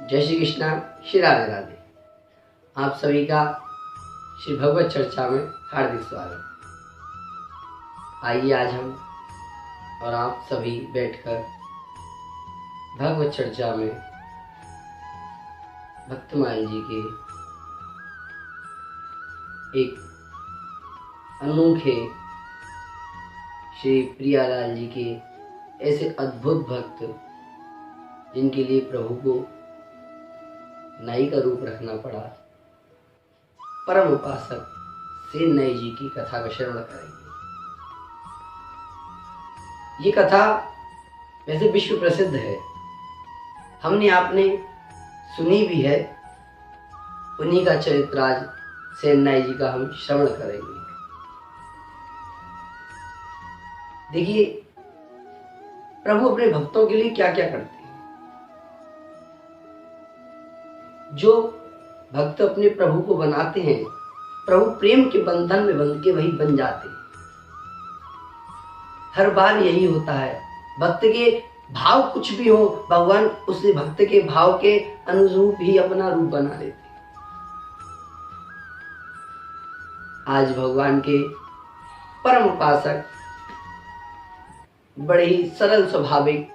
जय श्री कृष्णा, श्री राधे राधे। आप सभी का श्री भगवत चर्चा में हार्दिक स्वागत। आइए आज हम और आप सभी बैठकर भगवत चर्चा में भक्तमाल जी के एक अनोखे श्री प्रियालाल जी के ऐसे अद्भुत भक्त जिनके लिए प्रभु को नाई का रूप रखना पड़ा, परम उपासक सेन नाई जी की कथा का श्रवण करेंगे। ये कथा वैसे विश्व प्रसिद्ध है, हमने आपने सुनी भी है। उन्हीं का चरित्र आज सेन नाई जी का हम श्रवण करेंगे। देखिए, प्रभु अपने भक्तों के लिए क्या क्या करते हैं। जो भक्त अपने प्रभु को बनाते हैं, प्रभु प्रेम के बंधन में बंध के वही बन जाते हैं। हर बार यही होता है, भक्त के भाव कुछ भी हो, भगवान उस भक्त के भाव के अनुरूप ही अपना रूप बना लेते हैं। आज भगवान के परम उपासक, बड़े ही सरल स्वभाविक,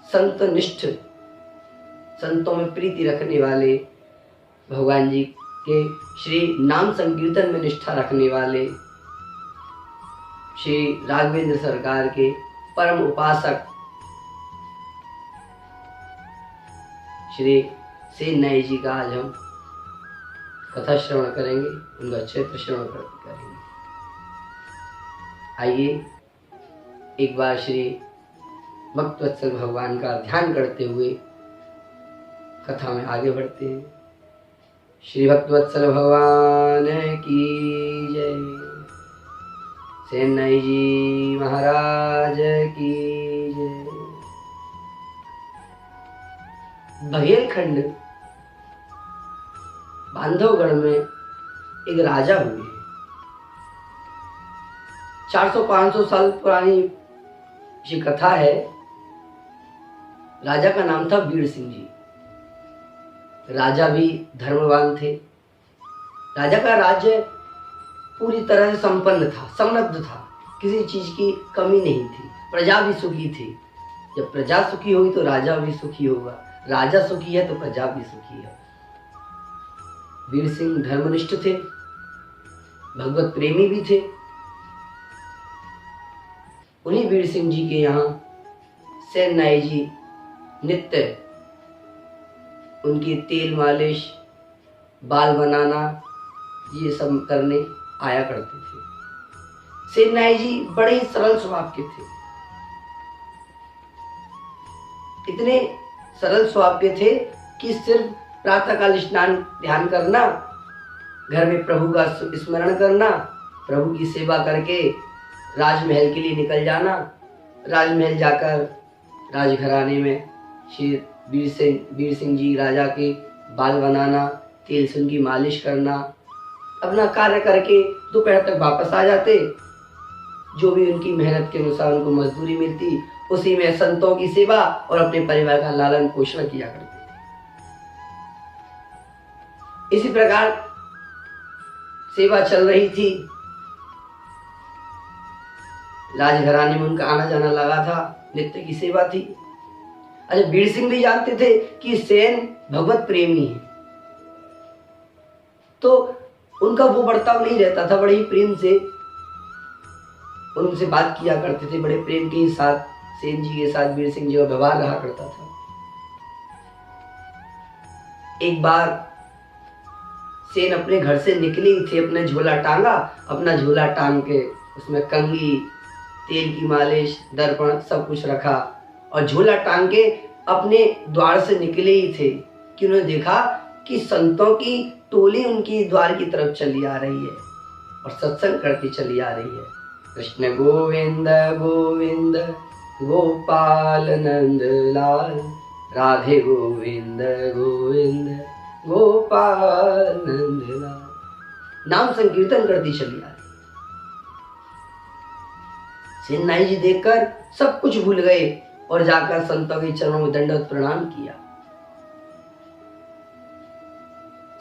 संतनिष्ठ, संतों में प्रीति रखने वाले, भगवान जी के श्री नाम संकीर्तन में निष्ठा रखने वाले श्री राघवेंद्र सरकार के परम उपासक श्री सेन नाई जी का आज हम कथा श्रवण करेंगे, उनका चरित्र श्रवण करेंगे। आइए एक बार श्री भक्तवत्सल भगवान का ध्यान करते हुए कथा में आगे बढ़ते हैं। श्री भक्तवत्सल भगवान की जय। सेन नाई जी महाराज की जय। बघेलखंड बांधवगढ़ में एक राजा हुए। 400-500 साल पुरानी ये कथा है। राजा का नाम था बीड़ सिंह जी। राजा भी धर्मवान थे। राजा का राज्य पूरी तरह से संपन्न था, समृद्ध था, किसी चीज की कमी नहीं थी। प्रजा भी सुखी थी। जब प्रजा सुखी होगी तो राजा भी सुखी होगा। राजा सुखी है तो प्रजा भी सुखी है। वीर सिंह धर्मनिष्ठ थे, भगवत प्रेमी भी थे। उन्हीं वीर सिंह जी के यहाँ सेन नाई जी नित्य उनकी तेल मालिश, बाल बनाना, ये सब करने आया करते थे। सेन नाई जी बड़े ही सरल स्वभाव के थे। इतने सरल स्वभाव के थे कि सिर्फ प्रातःकाल स्नान ध्यान करना, घर में प्रभु का स्मरण करना, प्रभु की सेवा करके राजमहल के लिए निकल जाना। राजमहल जाकर राजघराने में श्री वीर सिंह जी राजा के बाल बनाना, तेल से उनकी मालिश करना, अपना कार्य करके दोपहर तक वापस आ जाते। जो भी उनकी मेहनत के अनुसार उनको मजदूरी मिलती, उसी में संतों की सेवा और अपने परिवार का लालन पोषण किया करते थे। इसी प्रकार सेवा चल रही थी। राजघराने में उनका आना जाना लगा था, नित्य की सेवा थी। अच्छा, वीर सिंह भी जानते थे कि सेन भगवत प्रेमी है, तो उनका वो बर्ताव नहीं रहता था। बड़े ही प्रेम से उनसे बात किया करते थे। बड़े प्रेम के साथ सेन जी के साथ वीर सिंह जी का व्यवहार रहा करता था। एक बार सेन अपने घर से निकले ही थे, अपने झोला टांगा, अपना झोला टांग के उसमें कंघी, तेल की मालिश, दर्पण सब कुछ रखा और झोला टांग के अपने द्वार से निकले ही थे कि उन्होंने देखा कि संतों की टोली उनकी द्वार की तरफ चली आ रही है और सत्संग करती चली आ रही है। कृष्ण गोविंद गोविंद गोपाल नंद लाल, राधे गोविंद गोविंद गोपाल नंद लाल, नाम संकीर्तन करती चली आ रही। सेन नाई जी देखकर सब कुछ भूल गए और जाकर संतों के चरणों में दंडवत प्रणाम किया।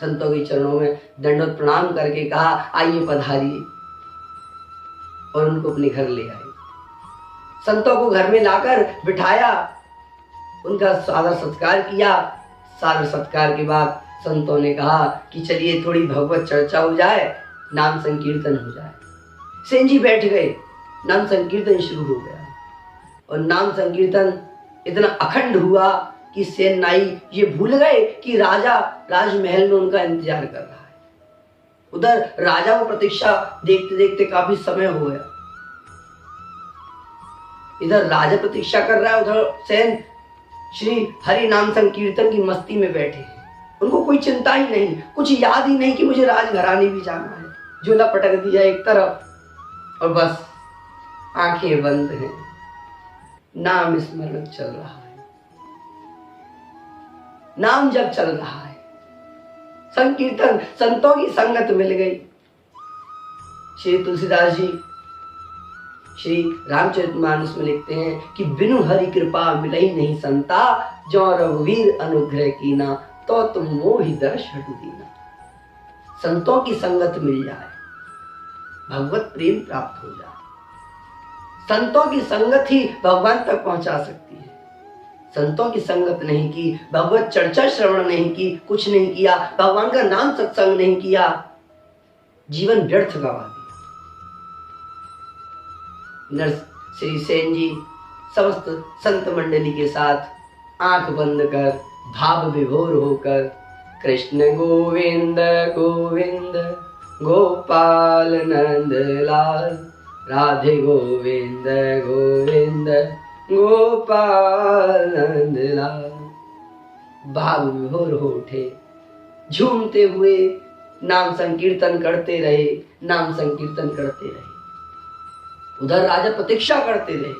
संतों के चरणों में दंडवत प्रणाम करके कहा, आइए पधारिए, और उनको अपने घर ले आए। संतों को घर में लाकर बिठाया, उनका सादर सत्कार किया। सादर सत्कार के बाद संतों ने कहा कि चलिए थोड़ी भगवत चर्चा हो जाए, नाम संकीर्तन हो जाए। सेन जी बैठ गए, नाम संकीर्तन शुरू हो गया, और नाम संकीर्तन इतना अखंड हुआ कि सेन नाई ये भूल गए कि राजा राजमहल में उनका इंतजार कर रहा है। उधर राजा को प्रतीक्षा देखते देखते काफी समय हो गया। इधर राजा प्रतीक्षा कर रहा है, उधर सेन श्री हरि नाम संकीर्तन की मस्ती में बैठे हैं। उनको कोई चिंता ही नहीं, कुछ याद ही नहीं कि मुझे राजघराने भी जाना है। झोला पटक दिया एक तरफ और बस आंखें बंद हैं, नाम स्मरण चल रहा है, नाम जब चल रहा है, संकीर्तन, संतों की संगत मिल गई। श्री तुलसीदास जी श्री रामचरितमानस में लिखते हैं कि बिनु हरि कृपा मिलई नहीं संता, जो रघुवीर अनुग्रह कीना, तो तुम मोहि दर्श हटु दीना। संतों की संगत मिल जाए, भगवत प्रेम प्राप्त हो जाए। संतों की संगत ही भगवान तक पहुंचा सकती है। संतों की संगत नहीं की, भगवत चर्चा श्रवण नहीं की, कुछ नहीं किया, भगवान का नाम सत्संग नहीं किया, जीवन व्यर्थ गवा दिया। श्री सेन जी समस्त संत मंडली के साथ आंख बंद कर भाव विभोर होकर कृष्ण गोविंद गोविंद गोपाल नंद लाल, राधे गोविंद गोविंद गोपाल नंद लाल, भाव विभोर हो उठे। झूमते हुए नाम संकीर्तन करते रहे, नाम संकीर्तन करते रहे। उधर राजा प्रतीक्षा करते रहे।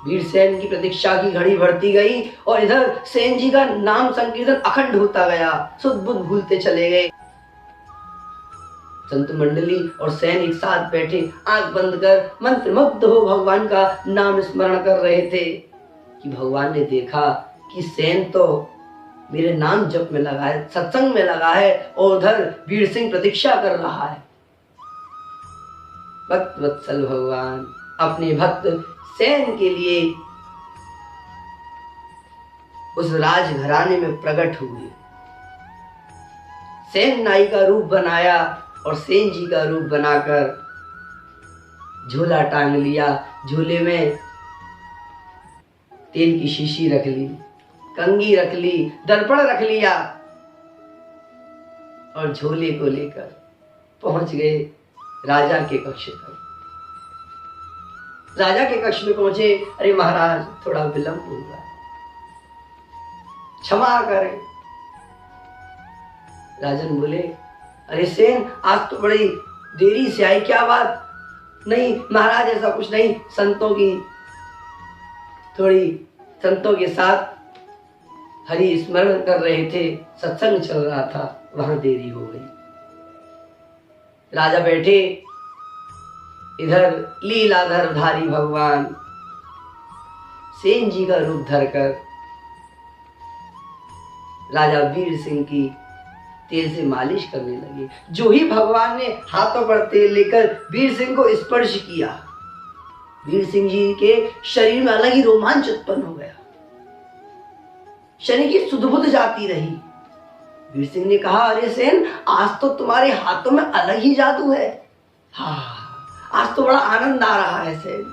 वीरसेन की प्रतीक्षा की घड़ी बढ़ती गई और इधर सेन जी का नाम संकीर्तन अखंड होता गया। सुध बुध भूलते चले गए। संत मंडली और सेन एक साथ बैठे, आंख बंद कर मंत्रमुग्ध हो भगवान का नाम स्मरण कर रहे थे कि भगवान ने देखा कि सेन तो मेरे नाम जप में लगा है, सत्संग में लगा है, और उधर वीर सिंह प्रतीक्षा कर रहा है। भक्त वत्सल भगवान अपने भक्त सेन के लिए उस राजघराने में प्रकट हुए। सेन नाई का रूप बनाया और सेन जी का रूप बनाकर झोला टांग लिया। झोले में तेल की शीशी रख ली, कंघी रख ली, दर्पण रख लिया और झोले को लेकर पहुंच गए राजा के कक्ष तक। राजा के कक्ष में पहुंचे, अरे महाराज थोड़ा विलंब होगा, क्षमा करें। राजन बोले, अरे सेन आज तो बड़ी देरी से आई, क्या बात? नहीं महाराज ऐसा कुछ नहीं, संतों के साथ हरि स्मरण कर रहे थे, सत्संग चल रहा था, वहां देरी हो गई। राजा बैठे, इधर लीलाधरधारी भगवान सेन जी का रूप धरकर राजा वीर सिंह की तेल से मालिश करने लगे। जो ही भगवान ने हाथों पर तेल लेकर वीर सिंह को स्पर्श किया, वीर सिंह जी के शरीर में अलग ही रोमांच उत्पन्न हो गया, शरीर की सुध-बुध जाती रही। वीर सिंह ने कहा, अरे सेन आज तो तुम्हारे हाथों में अलग ही जादू है। हाँ, आज तो बड़ा आनंद आ रहा है सेन,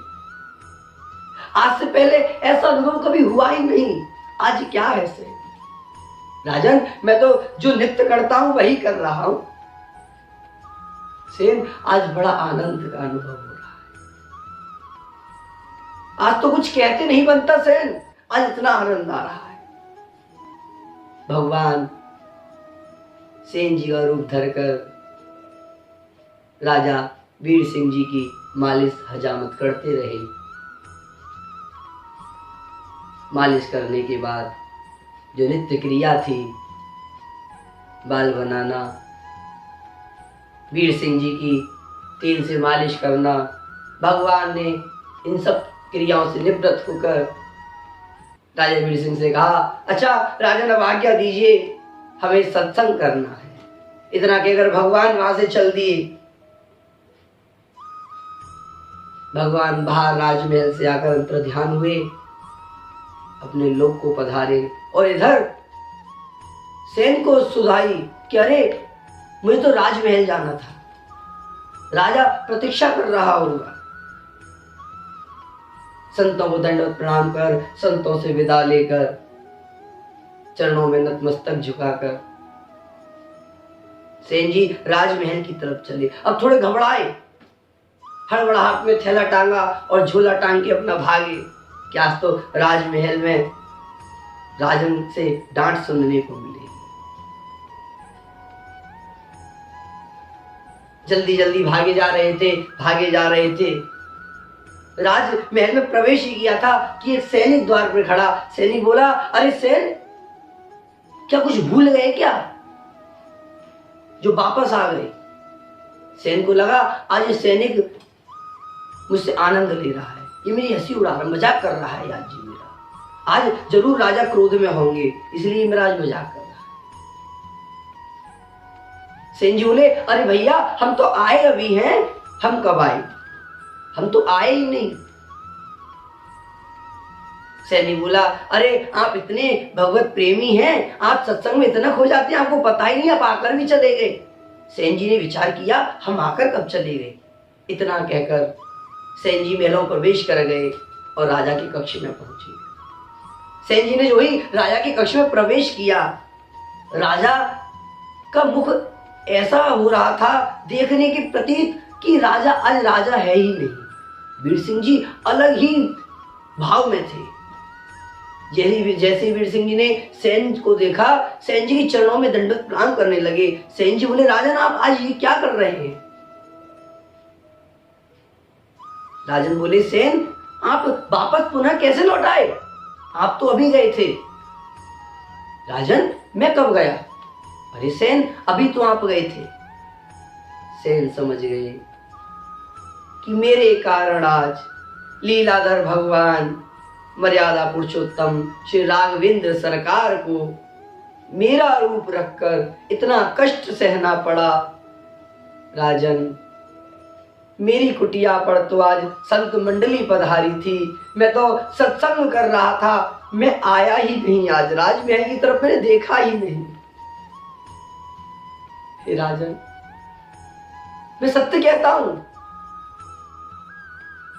आज से पहले ऐसा अनुभव कभी हुआ ही नहीं। आज क्या है सेन? राजन मैं तो जो नित्य करता हूं वही कर रहा हूं। सेन आज बड़ा आनंद का अनुभव हो रहा है, आज तो कुछ कहते नहीं बनता सेन, आज इतना आनंद आ रहा है। भगवान सेन जी का रूप धरकर राजा वीर सिंह जी की मालिश हजामत करते रहे। मालिश करने के बाद जो नित्य क्रिया थी, बाल बनाना, वीर सिंह जी की तेल से मालिश करना, भगवान ने इन सब क्रियाओं से निवृत्त होकर राजा वीर सिंह से कहा, अच्छा राजन अब आज्ञा दीजिए, हमें सत्संग करना है। इतना कहकर भगवान वहां से चल दिए। भगवान बाहर राजमहल से आकर अंतर ध्यान हुए, अपने लोक को पधारे और इधर सेन को सुधाई कि अरे मुझे तो राजमहल जाना था, राजा प्रतीक्षा कर रहा होगा। संतों को दंडवत प्रणाम कर, संतों से विदा लेकर, चरणों में नतमस्तक झुकाकर सेन जी राजमहल की तरफ चले। अब थोड़े घबराए, हड़बड़ाहट में थैला टांगा और झोला टांग के अपना भागे कि आज तो राजमहल में राजन से डांट सुनने को मिलेगी। जल्दी जल्दी भागे जा रहे थे। राजमहल में प्रवेश ही किया था कि एक सैनिक द्वार पर खड़ा। सैनिक बोला, अरे सेन, क्या कुछ भूल गए क्या जो वापस आ गए? सेन को लगा आज ये सैनिक मुझसे आनंद ले रहा है, ये मेरी हंसी उड़ा रहा है, मजाक कर रहा है आज जी मेरा। आज जरूर राजा क्रोध में होंगे, इसलिए मेरा आज मजाक कर रहा है। सेन जी बोले, अरे भैया हम तो आए अभी हैं। हम कब आए? हम तो आए ही नहीं। सैनिक बोला, अरे आप इतने भगवत प्रेमी हैं, आप सत्संग में इतना खो जाते हैं, आपको पता ही नहीं, आप आकर भी चले गए। सेन जी ने विचार किया, हम आकर कब चले गए? इतना कहकर सेन जी महलों प्रवेश कर गए और राजा के कक्ष में पहुंचे। सेन जी ने जो ही राजा के कक्ष में प्रवेश किया, राजा का मुख ऐसा हो रहा था देखने के प्रतीत कि राजा आज राजा है ही नहीं। वीर सिंह जी अलग ही भाव में थे। जैसे वीर सिंह जी ने सेन को देखा, सेन जी के चरणों में दंडवत प्रणाम करने लगे। सेन जी बोले, राजन आप आज ये क्या कर रहे हैं? राजन बोले, सेन आप वापस पुनः कैसे लौट आए? आप तो अभी गए थे। राजन, मैं कब गया? अरे सेन, अभी तो आप गए थे। सेन समझ गए कि मेरे कारण आज लीलाधर भगवान मर्यादा पुरुषोत्तम श्री राघवेंद्र सरकार को मेरा रूप रखकर इतना कष्ट सहना पड़ा। राजन, मेरी कुटिया पर तो आज संत मंडली पधारी थी, मैं तो सत्संग कर रहा था, मैं आया ही नहीं। आज राजमहल की तरफ मैंने देखा ही नहीं। हे राजन, मैं सत्य कहता हूं,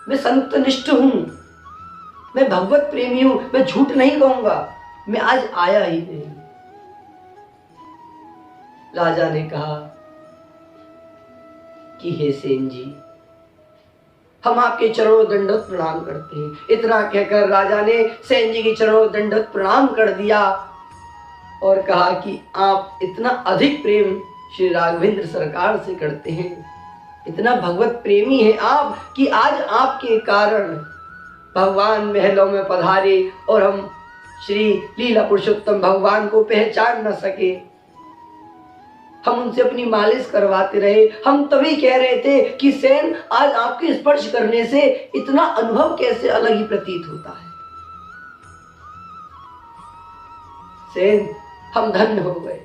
मैं संतनिष्ठ हूं, मैं भगवत प्रेमी हूं, मैं झूठ नहीं कहूंगा, मैं आज आया ही नहीं। राजा ने कहा कि हे सेन जी, हम आपके चरणों दंडवत प्रणाम करते हैं। इतना कहकर राजा ने सेन जी के चरणों दंडवत प्रणाम कर दिया और कहा कि आप इतना अधिक प्रेम श्री राघवेंद्र सरकार से करते हैं, इतना भगवत प्रेमी हैं आप कि आज आपके कारण भगवान महलों में पधारे और हम श्री लीला पुरुषोत्तम भगवान को पहचान न सके। हम उनसे अपनी मालिश करवाते रहे। हम तभी कह रहे थे कि सेन, आज आपके स्पर्श करने से इतना अनुभव कैसे अलग ही प्रतीत होता है। सेन, हम धन्य हो गए,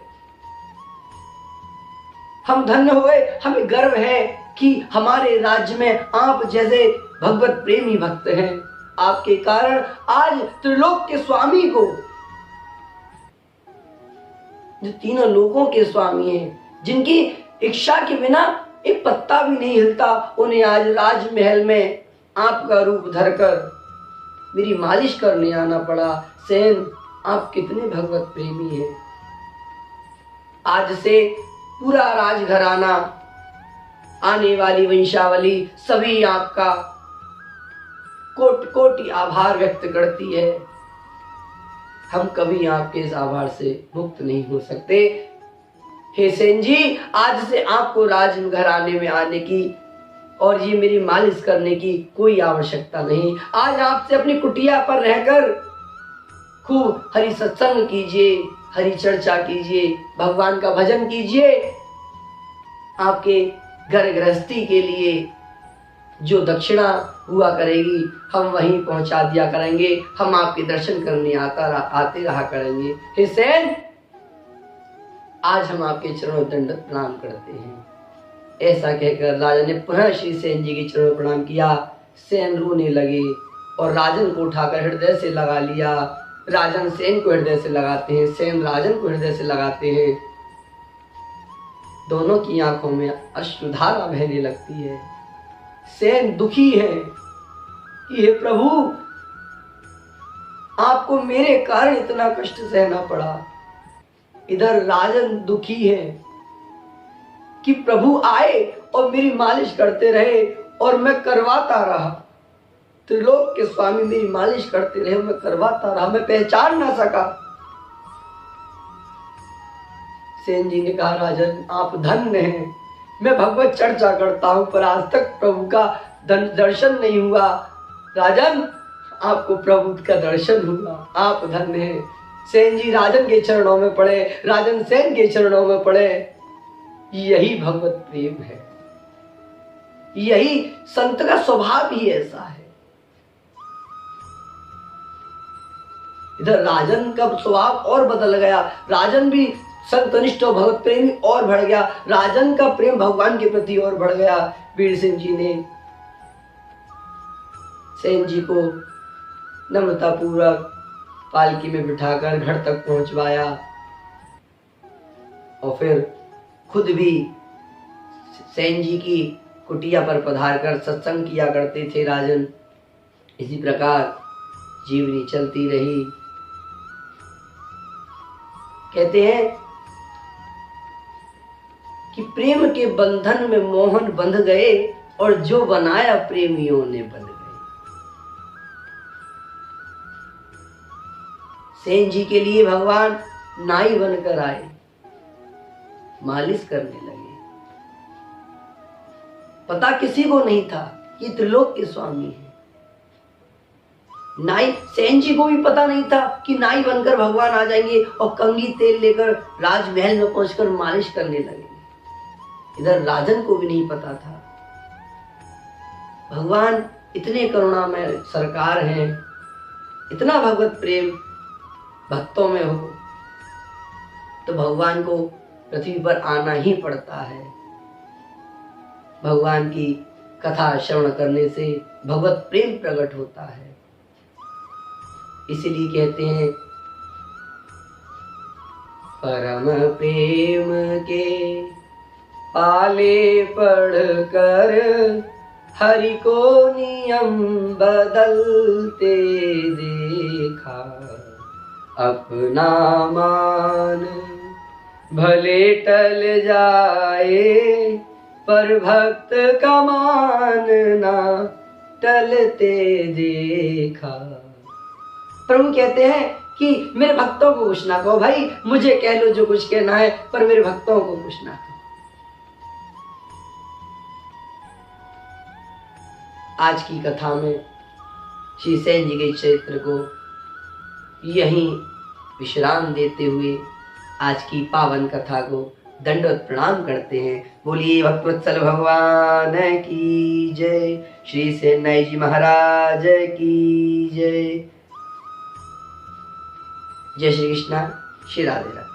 हम धन्य हो गए। हमें गर्व है कि हमारे राज्य में आप जैसे भगवत प्रेमी भक्त हैं। आपके कारण आज त्रिलोक के स्वामी को, जो तीनों लोगों के स्वामी हैं, जिनकी इच्छा के बिना एक पत्ता भी नहीं हिलता, उन्हें आज राजमहल में आपका रूप धरकर मेरी मालिश करने आना पड़ा। सेन, आप कितने भगवत प्रेमी हैं। आज से पूरा राजघराना, आने वाली वंशावली सभी आपका कोटि कोटि आभार व्यक्त करती है। हम कभी आपके इस आभार से मुक्त नहीं हो सकते। हे सेन जी, आज से आपको राजघराने में आने की और ये मेरी मालिश करने की कोई आवश्यकता नहीं। आज आपसे अपनी कुटिया पर रहकर खूब हरि सत्संग कीजिए, हरि चर्चा कीजिए, भगवान का भजन कीजिए। आपके घर गृहस्थी के लिए जो दक्षिणा हुआ करेगी हम वहीं पहुंचा दिया करेंगे, हम आपके दर्शन करने आते रहा करेंगे। हे सेन, आज हम आपके चरणों में दंडवत प्रणाम करते हैं। ऐसा कहकर राजा ने पुनः श्री सेन जी के चरणों में प्रणाम किया। सेन रोने लगे और राजन को उठाकर हृदय से लगा लिया। राजन सेन को हृदय से लगाते हैं, सेन राजन को हृदय से लगाते हैं। दोनों की आंखों में अश्रुधारा बहने लगती है। सेन दुखी है कि हे प्रभु, आपको मेरे कारण इतना कष्ट सहना पड़ा। इधर राजन दुखी है कि प्रभु आए और मेरी मालिश करते रहे और मैं करवाता रहा। त्रिलोक के स्वामी मेरी मालिश करते रहे, मैं करवाता रहा, मैं पहचान ना सका। सेन जी ने कहा, राजन आप धन्य हैं, मैं भगवत चर्चा करता हूं पर आज तक प्रभु का दर्शन नहीं हुआ। राजन आपको प्रभु का दर्शन हुआ, आप धन्य हैं। सेन जी राजन के चरणों में पड़े, राजन सेन के चरणों में पड़े। यही भगवत प्रेम है, यही संत का स्वभाव ही ऐसा है। इधर राजन का स्वभाव और बदल गया, राजन भी संतनिष्ठ और भगवत प्रेमी और बढ़ गया, राजन का प्रेम भगवान के प्रति और बढ़ गया। वीर सिंह जी ने सेन जी को नम्रता पूर्वक पालकी में बिठाकर घर तक पहुंचवाया और फिर खुद भी सेन जी की कुटिया पर पधार कर सत्संग किया करते थे राजन। इसी प्रकार जीवनी चलती रही। कहते हैं कि प्रेम के बंधन में मोहन बंध गए और जो बनाया प्रेमियों ने बन गए। सेन जी के लिए भगवान नाई बनकर आए, मालिश करने लगे। पता किसी को नहीं था कि त्रिलोक के स्वामी है। नाई, सेन जी को भी पता नहीं था कि नाई बनकर भगवान आ जाएंगे और कंघी तेल लेकर राजमहल में पहुंचकर मालिश करने लगेंगे। इधर राजन को भी नहीं पता था। भगवान इतने करुणामय सरकार हैं, इतना भगवत प्रेम भक्तों में हो तो भगवान को पृथ्वी पर आना ही पड़ता है। भगवान की कथा श्रवण करने से भगवत प्रेम प्रकट होता है। इसीलिए कहते हैं, परम प्रेम के पाले पढ़कर हरि को नियम बदलते देखा। अपना मान भले टल जाए पर भक्त का मान ना टलते देखा। प्रभु कहते हैं कि मेरे भक्तों को कुछ ना कहो भाई, मुझे कह लो जो कुछ कहना है पर मेरे भक्तों को कुछ ना कहो। आज की कथा में श्री सेन जी के चरित्र को यहीं विश्राम देते हुए आज की पावन कथा को दंडवत प्रणाम करते हैं। बोलिए भक्तवत्सल भगवान की जय, श्री सेन नाई जी महाराज की जय। जय श्री कृष्णा, श्री राधे राधे।